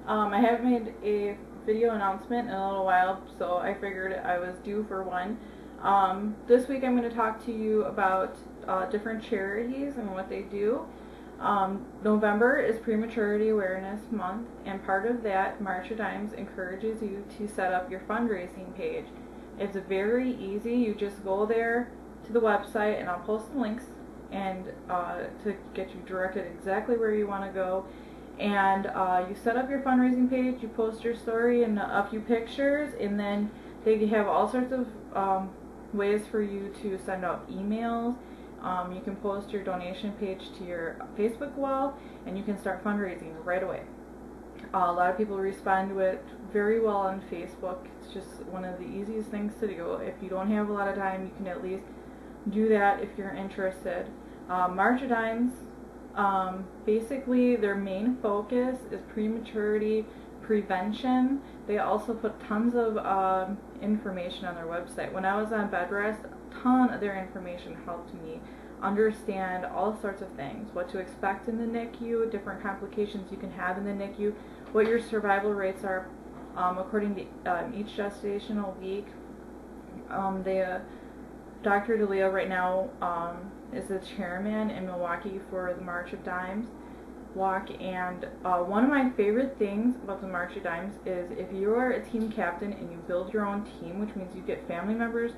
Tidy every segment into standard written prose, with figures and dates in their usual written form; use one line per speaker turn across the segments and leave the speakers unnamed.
I haven't made a video announcement in a little while, so I figured I was due for one. This week I'm going to talk to you about different charities and what they do. November is Prematurity Awareness Month, and part of that, March of Dimes encourages you to set up your fundraising page. It's very easy. You just go there to the website, and I'll post the links and to get you directed exactly where you want to go. And you set up your fundraising page, you post your story and a few pictures, and then they have all sorts of ways for you to send out emails. You can post your donation page to your Facebook wall, and you can start fundraising right away. A lot of people respond to it very well on Facebook. It's just one of the easiest things to do. If you don't have a lot of time, you can at least do that if you're interested. March of Dimes, basically their main focus is prematurity prevention. They also put tons of information on their website. When I was on bed rest, a ton of their information helped me understand all sorts of things, what to expect in the NICU, different complications you can have in the NICU, what your survival rates are according to each gestational week. Dr. DeLeo right now is the chairman in Milwaukee for the March of Dimes walk, and one of my favorite things about the March of Dimes is if you are a team captain and you build your own team, which means you get family members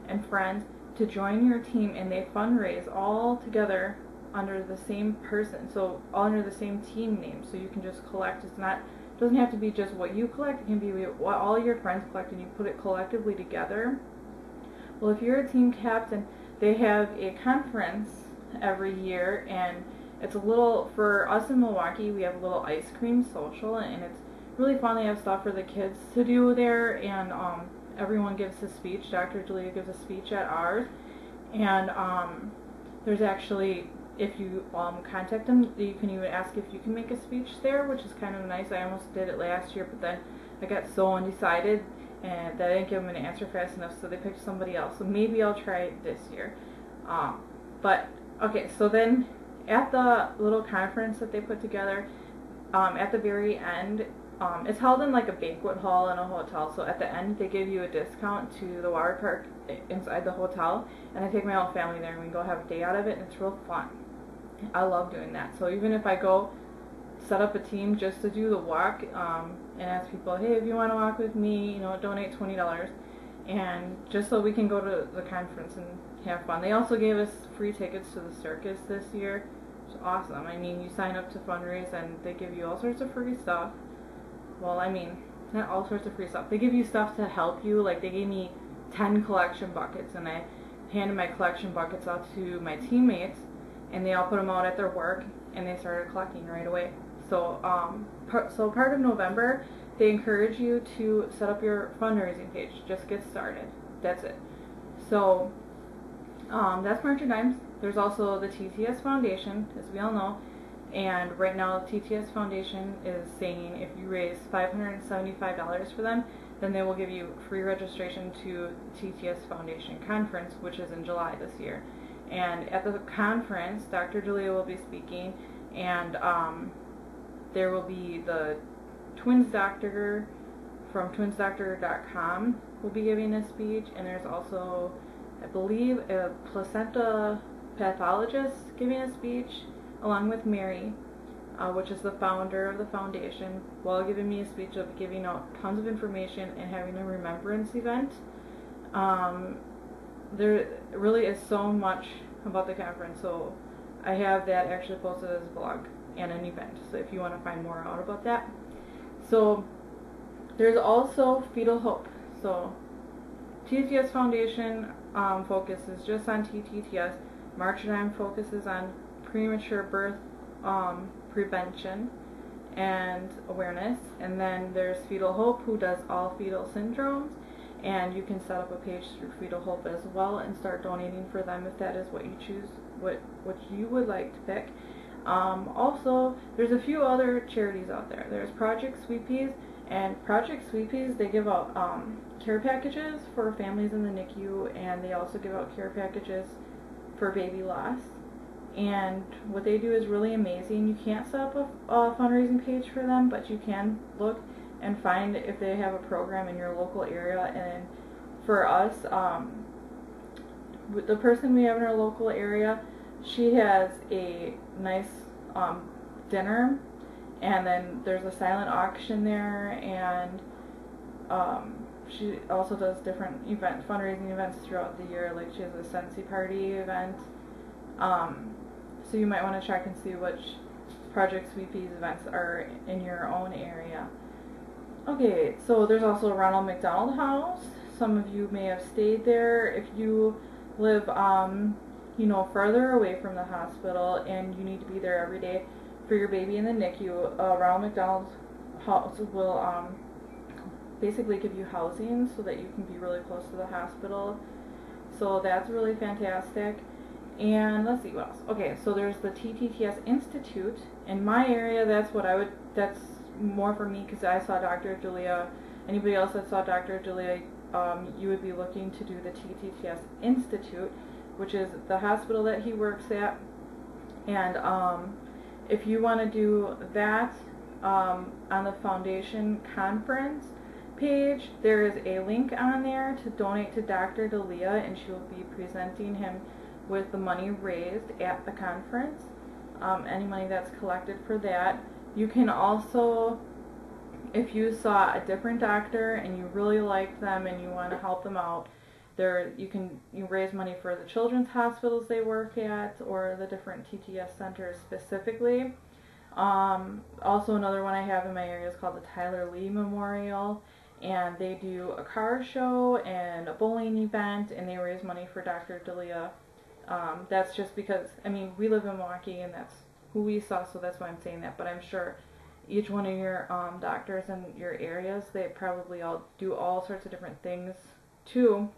and friends to join your team, and they fundraise all together under the same person, so all under the same team name, so you can just collect. It doesn't have to be just what you collect, it can be what all your friends collect, and you put it collectively together. Well, if you're a team captain, they have a conference every year, and it's a little, for us in Milwaukee, we have a little ice cream social, and it's really fun. They have stuff for the kids to do there, and everyone gives a speech. Dr. Julia gives a speech at ours, and there's actually, if you contact them, you can even ask if you can make a speech there, which is kind of nice. I almost did it last year, but then I got so undecided and that I didn't give them an answer fast enough, so they picked somebody else. So maybe I'll try it this year. But okay, so then at the little conference that they put together, at the very end, it's held in like a banquet hall in a hotel, so at the end they give you a discount to the water park inside the hotel, and I take my whole family there and we go have a day out of it, and it's real fun. I love doing that. So even if I go set up a team just to do the walk, and ask people, hey, if you want to walk with me, donate $20, and just so we can go to the conference and have fun. They also gave us free tickets to the circus this year. It's awesome. I mean, you sign up to fundraise and they give you all sorts of free stuff. Well, I mean, not all sorts of free stuff. They give you stuff to help you. Like, they gave me 10 collection buckets, and I handed my collection buckets out to my teammates, and they all put them out at their work, and they started collecting right away. So, part of November, they encourage you to set up your fundraising page. Just get started. That's it. So, that's March of Dimes. There's also the TTS Foundation, as we all know. And right now, the TTS Foundation is saying if you raise $575 for them, then they will give you free registration to TTS Foundation Conference, which is in July this year. And at the conference, Dr. Julia will be speaking, and there will be the twins doctor from twinsdoctor.com will be giving a speech, and there's also, I believe, a placenta pathologist giving a speech, along with Mary, which is the founder of the foundation, while giving me a speech of giving out tons of information and having a remembrance event. There really is so much about the conference, so I have that actually posted as a blog and an event, so if you want to find more out about that. So there's also Fetal Hope. So TTS Foundation focuses just on TTS. March of Dimes focuses on premature birth prevention and awareness, and then there's Fetal Hope, who does all fetal syndromes, and you can set up a page through Fetal Hope as well and start donating for them if that is what you choose, what you would like to pick. Also, there's a few other charities out there. There's Project Sweet Peas, and Project Sweet Peas, they give out care packages for families in the NICU, and they also give out care packages for baby loss. and what they do is really amazing. You can't set up a fundraising page for them, but you can look and find if they have a program in your local area. And for us, the person we have in our local area, she has a nice dinner, and then there's a silent auction there, and she also does different fundraising events throughout the year. Like she has a Scentsy party event. So you might want to check and see which Project Sweepies events are in your own area. Okay, so there's also a Ronald McDonald House. Some of you may have stayed there. If you live, you know, farther away from the hospital and you need to be there every day for your baby in the NICU, Ronald McDonald House will basically give you housing so that you can be really close to the hospital. So that's really fantastic. And let's see what else. Okay, so there's the TTTS Institute. In my area, that's more for me because I saw Dr. Julia. Anybody else that saw Dr. Julia, you would be looking to do the TTTS Institute, which is the hospital that he works at. And if you want to do that on the foundation conference page, there is a link on there to donate to Dr. Delia, and she will be presenting him with the money raised at the conference, any money that's collected for that. You can also, if you saw a different doctor and you really liked them and you want to help them out, you raise money for the children's hospitals they work at or the different TTS centers specifically. Also another one I have in my area is called the Tyler Lee Memorial, and they do a car show and a bowling event, and they raise money for Dr. Delia. That's just because, I mean, we live in Milwaukee and that's who we saw, so that's why I'm saying that, but I'm sure each one of your doctors in your areas, they probably all do all sorts of different things too.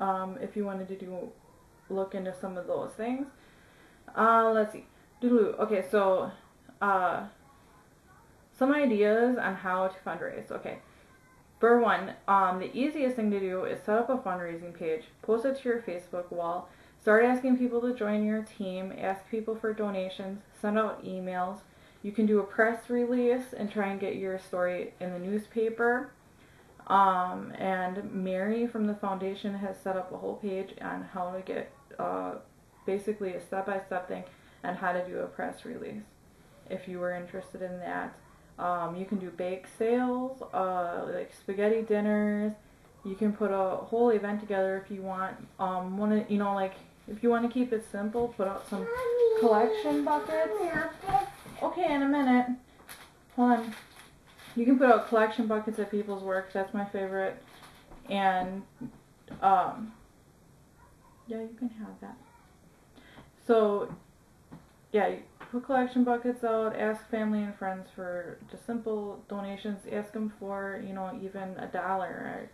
If you wanted to look into some of those things. Let's see. Okay, so some ideas on how to fundraise. Okay. For one, the easiest thing to do is set up a fundraising page, post it to your Facebook wall, start asking people to join your team, ask people for donations, send out emails. You can do a press release and try and get your story in the newspaper. And Mary from the foundation has set up a whole page on how to get basically a step-by-step thing on how to do a press release if you were interested in that. You can do bake sales, like spaghetti dinners. You can put a whole event together if you want. If you want to keep it simple, put out some collection buckets. Okay, in a minute. Hold on. You can put out collection buckets at people's work. That's my favorite. And yeah, you can have that. So yeah, you put collection buckets out, ask family and friends for just simple donations. Ask them for, you know, even $1 or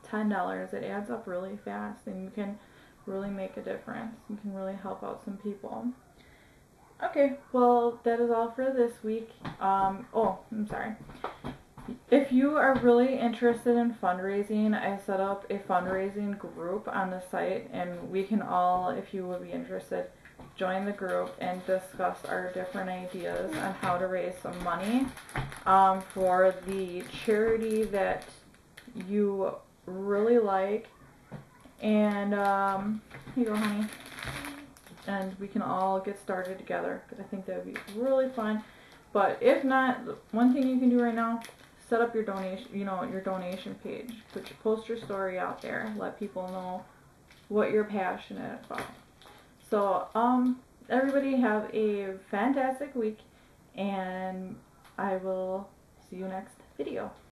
$10. It adds up really fast, and you can really make a difference. You can really help out some people. Okay, well, that is all for this week. Oh, I'm sorry. If you are really interested in fundraising, I set up a fundraising group on the site, and we can all, if you would be interested, join the group and discuss our different ideas on how to raise some money for the charity that you really like. And here you go, honey. And we can all get started together, because I think that would be really fun. But if not, one thing you can do right now, set up your donation, your donation page. Post your story out there. Let people know what you're passionate about. So, everybody have a fantastic week, and I will see you next video.